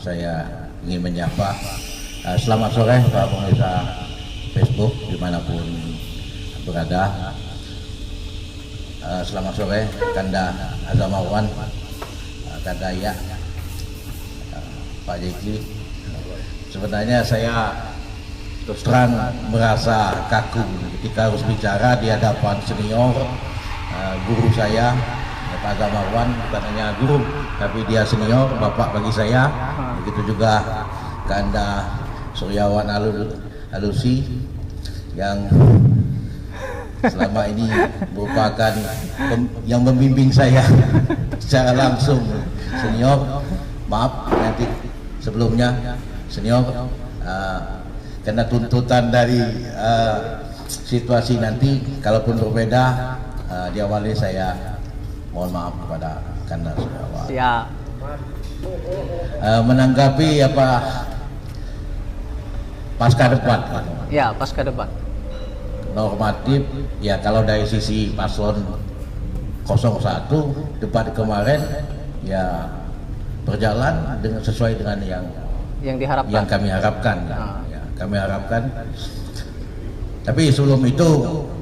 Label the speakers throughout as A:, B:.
A: saya ingin menyapa. Selamat sore para pemirsa Facebook dimanapun berada. Selamat sore Kanda Azamawan, Kanda Ya, Pak Jeki. Sebenarnya saya terus terang merasa kaku ketika harus bicara di hadapan senior, guru saya Pak Azamawan, bukan hanya guru tapi dia senior, bapak bagi saya. Begitu juga Kanda Suryawan Alusi yang selama ini merupakan yang membimbing saya secara langsung, senior. Maaf nanti sebelumnya senior, karena tuntutan dari situasi nanti kalaupun berbeda, diawali saya mohon maaf kepada Kanda Suryawan.
B: Siap.
A: Menanggapi apa pasca debat.
B: Ya, pasca debat.
A: Normatif ya, kalau dari sisi paslon 01 debat kemarin ya berjalan dengan sesuai dengan yang
B: diharapkan,
A: yang kami harapkan. Ya, kami harapkan. Tapi sebelum itu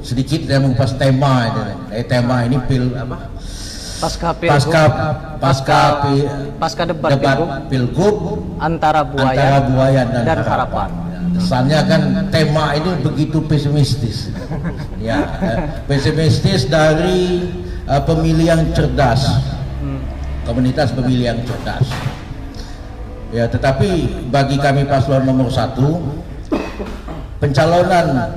A: sedikit saya mengupas tema ini. Tema ini pasca debat pilgub antara buaya dan harapan. Kesannya kan tema ini begitu pesimistis. Ya, pesimistis dari pemilih yang cerdas, komunitas pemilih yang cerdas. Ya, tetapi bagi kami paslon nomor 1, pencalonan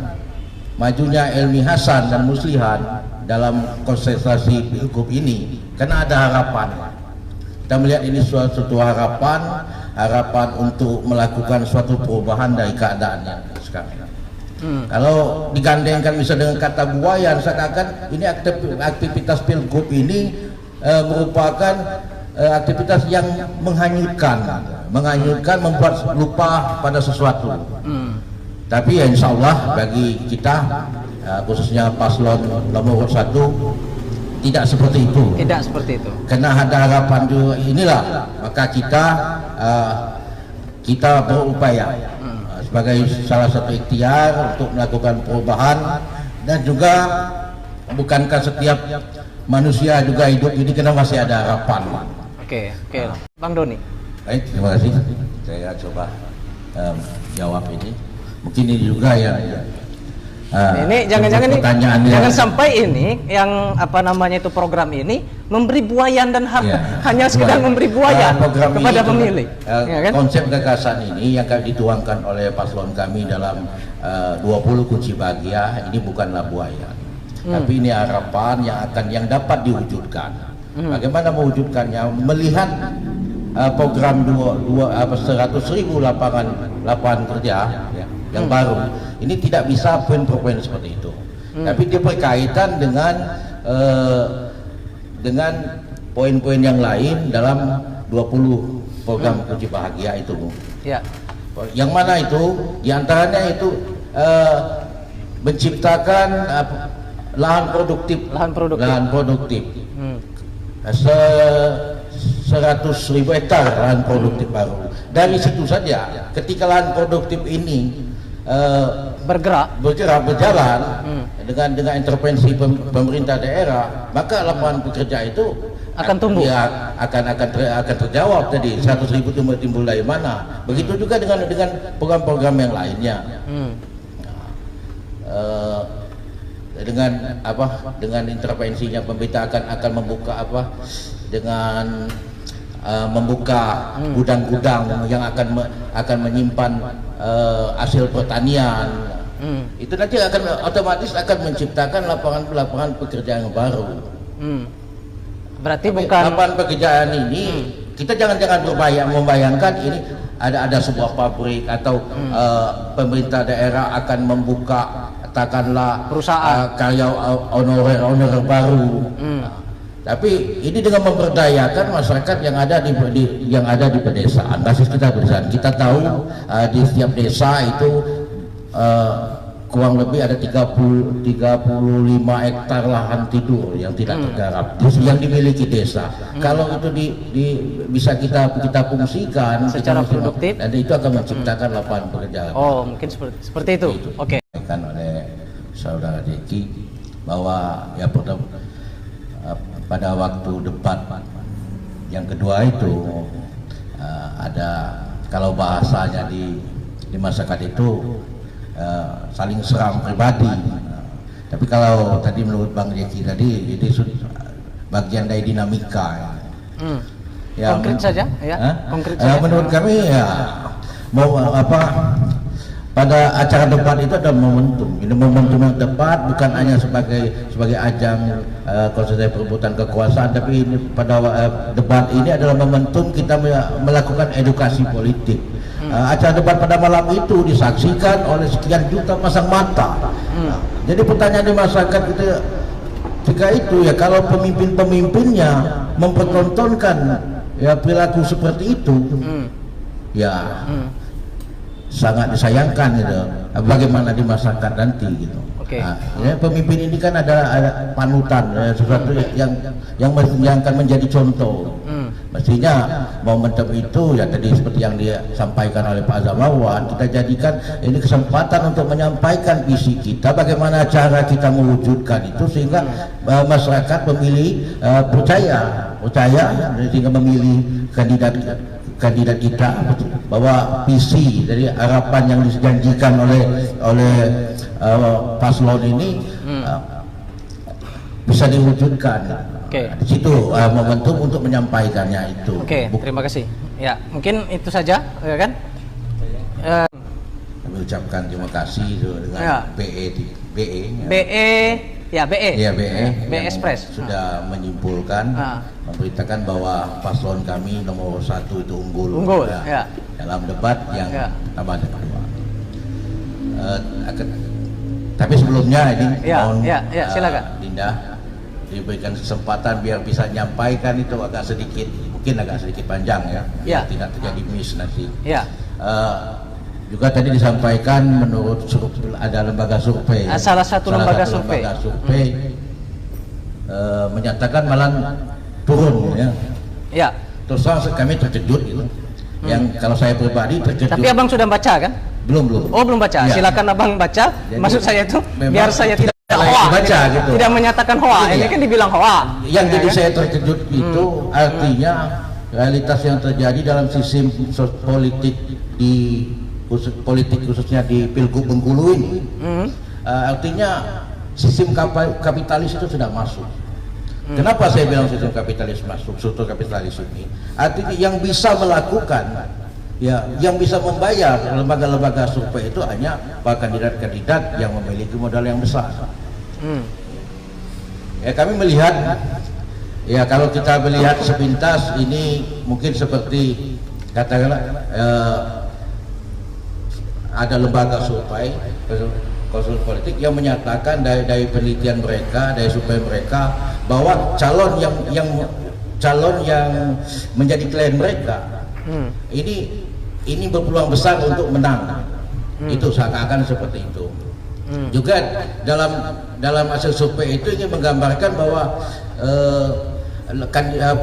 A: majunya Elmi Hasan dan Muslihan dalam kontestasi pilgub ini karena ada harapan. Kita melihat ini suatu harapan untuk melakukan suatu perubahan dari keadaannya sekarang. Kalau digandengkan misalnya dengan kata buaya, seakan-akan ini aktivitas pilgub ini merupakan aktivitas yang menghanyutkan, membuat lupa pada sesuatu. Tapi ya insya Allah bagi kita, khususnya paslon nomor 1, tidak seperti itu.
B: Tidak seperti itu.
A: Karena ada harapan juga inilah, maka kita berupaya sebagai salah satu ikhtiar untuk melakukan perubahan. Dan juga bukankah setiap manusia juga hidup ini karena masih ada harapan.
B: Oke, Bang Doni.
A: Baik, terima kasih. Saya coba jawab ini. Mungkin ini juga ya.
B: Ini jangan sampai ini yang itu program ini memberi buayan dan hanya sekedar memberi buayan kepada pemilih. Ya, kan?
A: Konsep gagasan ini yang dituangkan oleh paslon kami dalam 20 kunci bahagia ini bukanlah buaya, tapi ini harapan yang dapat diwujudkan. Bagaimana mewujudkannya? Melihat program 100.000 lapangan kerja yang baru ini tidak bisa poin per poin seperti itu, tapi dia berkaitan dengan poin-poin yang lain dalam 20 program kunci bahagia itu, Bu.
B: Ya.
A: Yang mana itu diantaranya itu menciptakan lahan produktif. 100.000 hektar lahan produktif baru. Dari situ saja, ketika lahan produktif ini berjalan dengan intervensi pemerintah daerah, maka lapangan pekerja itu
B: akan tumbuh.
A: Ya, akan terjawab tadi 100.000 itu timbul dari mana. Begitu juga dengan program-program yang lainnya. Dengan intervensinya pemerintah akan membuka dengan membuka gudang-gudang yang akan menyimpan hasil pertanian. Itu nanti otomatis akan menciptakan lapangan pekerjaan yang baru.
B: Berarti bukan
A: lapangan pekerjaan ini, kita jangan membayangkan ini ada sebuah pabrik atau pemerintah daerah akan membuka katakanlah
B: perusahaan
A: karya honorer baru. Tapi ini dengan memberdayakan masyarakat yang ada di pedesaan, basis kita pedesaan. Kita tahu di setiap desa itu kurang lebih ada 35 hektar lahan tidur yang tidak tergarap yang dimiliki desa. Kalau itu bisa kita fungsikan
B: secara produktif,
A: dan itu akan menciptakan lapangan pekerjaan.
B: Oh, mungkin seperti itu. Oke.
A: Kan oleh saudara Deki bahwa ya pada waktu debat yang kedua itu ada, kalau bahasanya di masyarakat itu saling serang pribadi. Tapi kalau tadi menurut Bang Jeki tadi itu bagian dari dinamika. Ya,
B: konkret saja, ya. Konkret saja.
A: Menurut kami ya mau pada acara debat itu ada momentum. Ini momentum yang debat bukan hanya sebagai ajang konsentrasi perebutan kekuasaan, tapi ini pada debat ini adalah momentum kita melakukan edukasi politik. Acara debat pada malam itu disaksikan oleh sekian juta pasang mata. Jadi pertanyaan di masyarakat itu ketika itu ya, kalau pemimpin-pemimpinnya mempertontonkan ya perilaku seperti itu, ya sangat disayangkan gitu. Bagaimana di masyarakat nanti gitu. Ya, pemimpin ini kan ada panutan, sesuatu yang akan menjadi contoh. Mestinya momentum itu ya tadi seperti yang disampaikan oleh Pak Zamawan, kita jadikan ini kesempatan untuk menyampaikan visi kita, bagaimana cara kita mewujudkan itu sehingga masyarakat pemilih percaya sehingga memilih kandidat kita, bahwa visi dari harapan yang dijanjikan oleh paslon ini bisa diwujudkan. Di situ momentum untuk menyampaikannya itu.
B: Terima kasih. Ya, mungkin itu saja, ya kan?
A: Kami ucapkan terima kasih dengan BE
B: Express
A: sudah menyimpulkan, memberitakan bahwa paslon kami nomor 1 itu unggul dalam debat yang pertama dan kedua. Tapi sebelumnya ini mohon
B: silakan
A: Dinda diberikan kesempatan biar bisa menyampaikan itu agak sedikit panjang ya, tidak terjadi miss nanti. Juga tadi disampaikan menurut ada lembaga survei,
B: salah satu lembaga survei
A: menyatakan malah turun ya. Terus kami terkejut gitu. Yang kalau saya pribadi terkejut.
B: Tapi abang sudah baca kan?
A: Belum.
B: Oh, belum baca. Silakan abang baca. Jadi, maksud saya itu biar saya tidak
A: baca gitu.
B: Tidak menyatakan hoa. Ini kan dibilang hoa.
A: Yang jadi saya terkejut itu artinya realitas yang terjadi dalam sistem politik khususnya di Pilgub Bengkulu ini, artinya sistem kapitalis itu sudah masuk. Kenapa saya bilang sistem kapitalis masuk? Struktur kapitalis ini artinya yang bisa melakukan, yang bisa membayar lembaga-lembaga survei itu hanya para kandidat-kandidat yang memiliki modal yang besar. Ya, kami melihat, ya kalau kita melihat sepintas ini mungkin seperti katakanlah ada lembaga survei konsul politik yang menyatakan dari penelitian mereka, dari survei mereka, bahwa calon yang menjadi klien mereka ini berpeluang besar untuk menang. Itu seakan-akan seperti itu. Juga dalam hasil survei itu ingin menggambarkan bahwa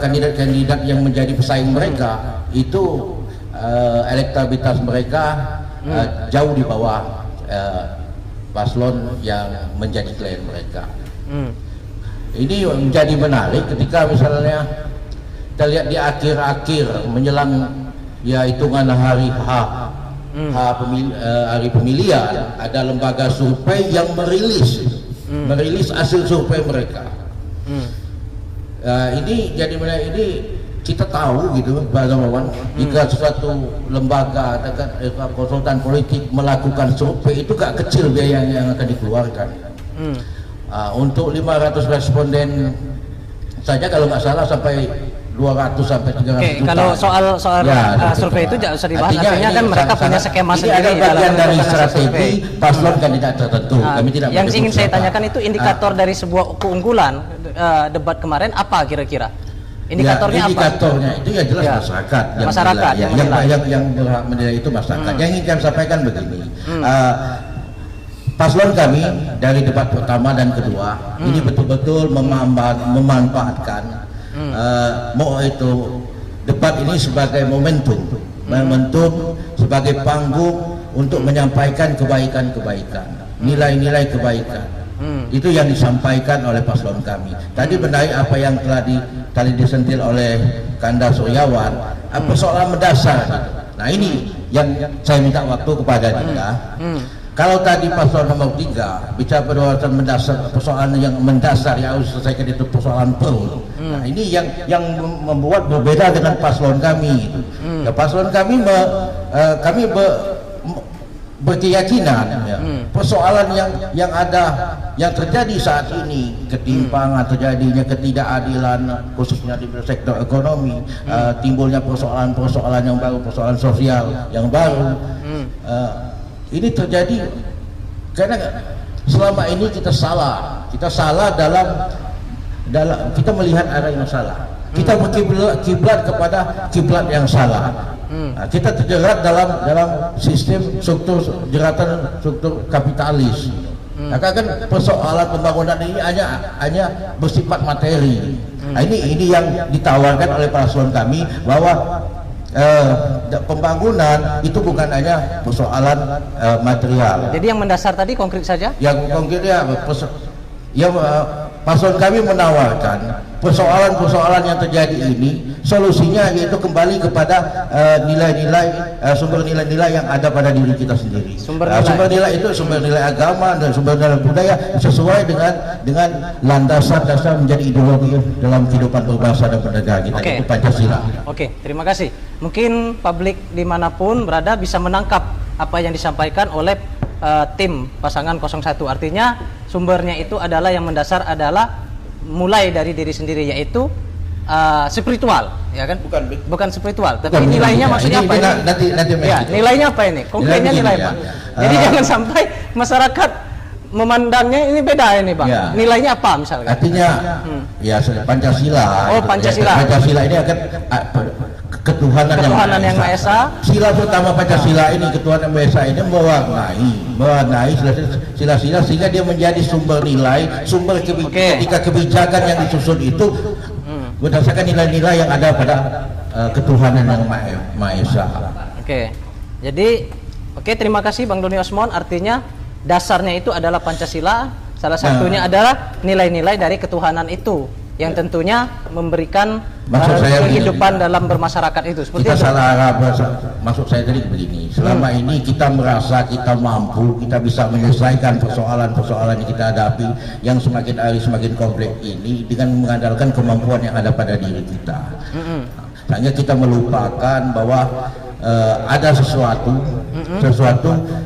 A: kandidat-kandidat yang menjadi pesaing mereka itu elektabilitas mereka jauh di bawah paslon yang menjadi klien mereka. Ini menjadi menarik ketika misalnya kita lihat di akhir-akhir menjelang ya hitungan hari hari pemilihan, ada lembaga survei yang merilis hasil survei mereka. Ini jadi menarik. Ini kita tahu gitu Pak Zamawan, jika suatu lembaga konsultan politik melakukan survei itu gak kecil biaya yang akan dikeluarkan. Untuk 500 responden saja kalau nggak salah sampai 200 sampai 300 juta.
B: Kalau soal survei itu jangan usah dibahas. Artinya kan mereka punya skema sendiri.
A: Ini adalah bagian dari strategi paslon kandidat tertentu. Kami tidak
B: yang ingin saya tanyakan itu indikator dari sebuah keunggulan debat kemarin apa kira-kira? Indikatornya
A: itu ya jelas masyarakat yang menilai itu masyarakat. Yang ingin kami sampaikan begini, paslon kami dari debat pertama dan kedua ini betul-betul memanfaatkan mau itu debat ini sebagai momentum sebagai panggung untuk menyampaikan kebaikan-kebaikan, nilai-nilai kebaikan. Itu yang disampaikan oleh paslon kami. Tadi benar apa yang tadi disentil oleh Kanda Suryawan, persoalan mendasar. Nah ini yang saya minta waktu kepada Dinda. Kalau tadi paslon nomor 3 bicara persoalan mendasar, persoalan yang mendasar yang harus selesaikan itu persoalan perut. Nah ini yang membuat berbeda dengan paslon kami. Ya, paslon kami berkeyakinan ya, persoalan yang ada yang terjadi saat ini, ketimpangan, terjadinya ketidakadilan khususnya di sektor ekonomi, timbulnya persoalan-persoalan yang baru, persoalan sosial yang baru. Ini terjadi karena selama ini kita salah dalam kita melihat arah yang salah. Kita berkiblat kepada kiblat yang salah. Nah, kita terjerat dalam sistem struktur kapitalis. Maka kan persoalan pembangunan ini hanya bersifat materi. Nah, ini yang ditawarkan oleh paslon kami bahwa pembangunan itu bukan hanya persoalan material.
B: Jadi yang mendasar tadi konkret saja?
A: Yang konkretnya paslon kami menawarkan persoalan-persoalan yang terjadi ini solusinya yaitu kembali kepada sumber nilai-nilai yang ada pada diri kita sendiri. Sumber nilai itu sumber nilai agama dan sumber nilai budaya sesuai dengan landasan-dasar menjadi ideologi dalam kehidupan berbangsa dan bernegara kita, yaitu Pancasila.
B: Oke, terima kasih. Mungkin publik dimanapun berada bisa menangkap apa yang disampaikan oleh tim pasangan 01. Artinya sumbernya itu adalah yang mendasar adalah mulai dari diri sendiri, yaitu spiritual, ya kan? Bukan spiritual, tapi nilainya maksudnya apa? Nilainya apa ini? Konkretnya nilai apa? Jadi jangan sampai masyarakat memandangnya ini beda ini, Bang. Ya. Nilainya apa misalnya?
A: Artinya ya Pancasila.
B: Oh, Pancasila.
A: Pancasila ini akan ketuhanan yang Maha Esa. Sila pertama Pancasila ini, ketuhanan Maha Esa ini mewarnai sila-sila sehingga dia menjadi sumber nilai, ketika kebijakan yang disusun itu berdasarkan nilai-nilai yang ada pada ketuhanan yang Maha Esa.
B: Jadi terima kasih Bang Doni Osmond. Artinya dasarnya itu adalah Pancasila. Salah satunya adalah nilai-nilai dari ketuhanan itu yang tentunya memberikan kehidupan dalam bermasyarakat itu. Seperti
A: kita salah arah. Maksud saya tadi begini, selama ini kita merasa kita mampu, kita bisa menyelesaikan persoalan-persoalan yang kita hadapi yang semakin hari semakin kompleks ini dengan mengandalkan kemampuan yang ada pada diri kita. Hanya kita melupakan bahwa ada sesuatu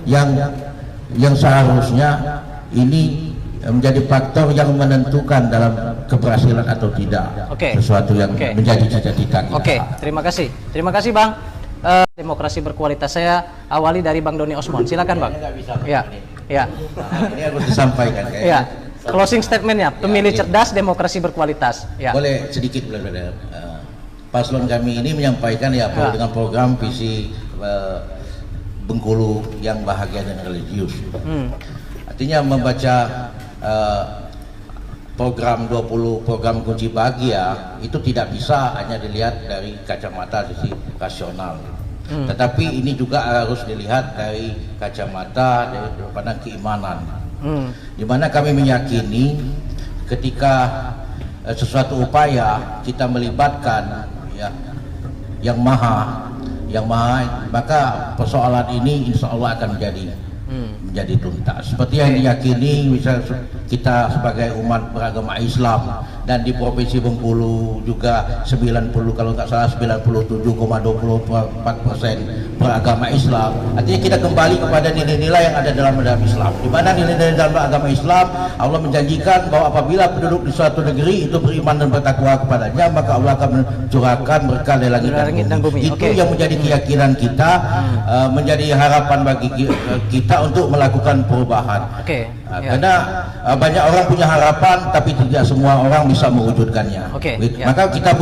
A: yang seharusnya ini menjadi faktor yang menentukan dalam keberhasilan atau tidak. Sesuatu yang menjadi cita-cita kita.
B: Terima kasih Bang. Demokrasi berkualitas, saya awali dari Bang Doni Osmond. Silakan Bang. Ya.
A: Ini harus disampaikan kayaknya.
B: Ya. Closing statementnya, pemilih cerdas, demokrasi berkualitas. Ya.
A: Boleh sedikit benar-benar. Paslon kami ini menyampaikan dengan program visi Bengkulu yang bahagia dan religius. Artinya membaca program 20 program kunci bahagia itu tidak bisa hanya dilihat dari kacamata sisi rasional, tetapi ini juga harus dilihat dari kacamata dari pandang keimanan, di mana kami meyakini ketika sesuatu upaya kita melibatkan yang maha, maka persoalan ini insya Allah akan menjadi tuntas. Seperti yang diyakini misalnya kita sebagai umat beragama Islam, dan di Provinsi Bengkulu juga 90 kalau nggak salah 97,24% beragama Islam. Artinya kita kembali kepada nilai-nilai yang ada dalam agama Islam, di mana nilai-nilai dalam agama Islam Allah menjanjikan bahwa apabila penduduk di suatu negeri itu beriman dan bertakwa kepadanya, maka Allah akan mencurahkan berkah dari langit dan bumi. Itu yang menjadi keyakinan kita, menjadi harapan bagi kita untuk melakukan perubahan.
B: Ya.
A: Karena banyak orang punya harapan tapi tidak semua orang bisa mewujudkannya.
B: Oke,
A: Gitu.
B: ya.
A: Maka kita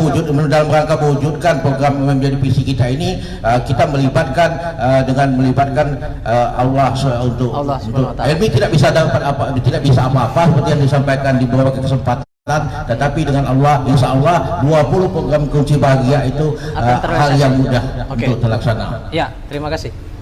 A: dalam rangka mewujudkan program menjadi visi kita ini, kita melibatkan dengan melibatkan Allah untuk
B: Allah SWT.
A: Helmi tidak bisa dapat tidak bisa apa-apa seperti yang disampaikan di beberapa kesempatan, tetapi dengan Allah, insya Allah 20 program kunci bahagia itu
B: Akan
A: hal yang mudah
B: Oke.
A: untuk terlaksana.
B: Ya, terima kasih.